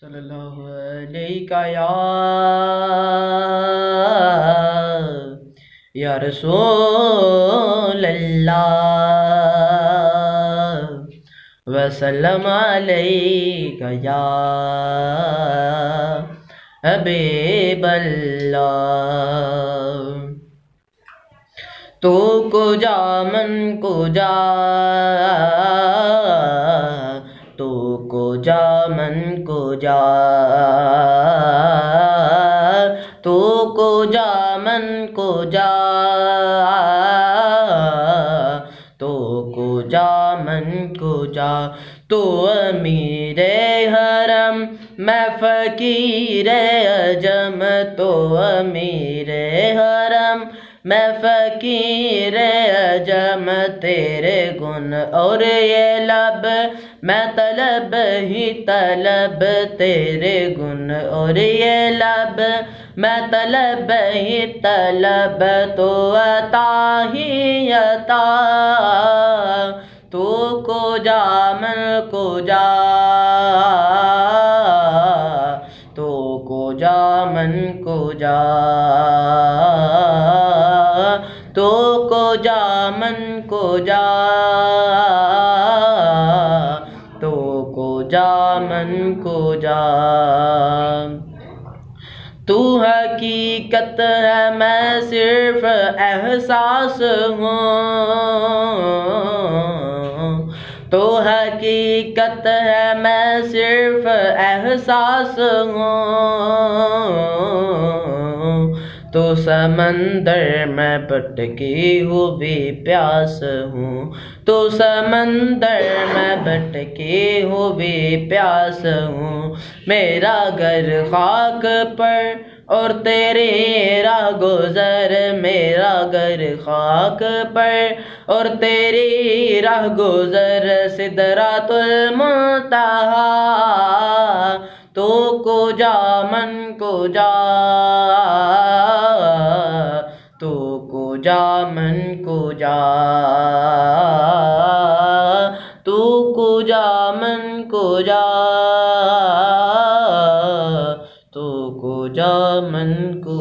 सल्लल्लाहु अलैका या रसूल अल्लाह वसल्लम अलैका या हबीब अल्लाह। तो को जा मन को जा, तो को जा मन को जा, तो को जा मन को जा, तो को जा मन को जा। तो अमीरे हरम मैं फ़कीरे अजम, तो अमीरे हरम मैं फ़कीरे अजम। तेरे गुण और ये लब मैं तलब ही तलब, तेरे गुण और ये लब मैं तलब ही तलब। तो अता ही अता, तो को जा मन को जा, तो को जा मन को जा, तो को जा मन को जा, तो को जा मन को जा। तू हकीकत है मैं सिर्फ एहसास हूँ, तो हकीकत है मैं सिर्फ एहसास हूँ। तो समंदर में भटकी हुई प्यास हूँ, तो समंदर में भटकी हुई प्यास हूँ। मेरा घर खाक पर और तेरी राह गुज़र, मेरा घर खाक पर और तेरी राह गुज़र। सिदरातुल मुंतहा, तो को जा मन को जा, तो को जा मन को जा, तो को जा मन को जा, तो को जा मन को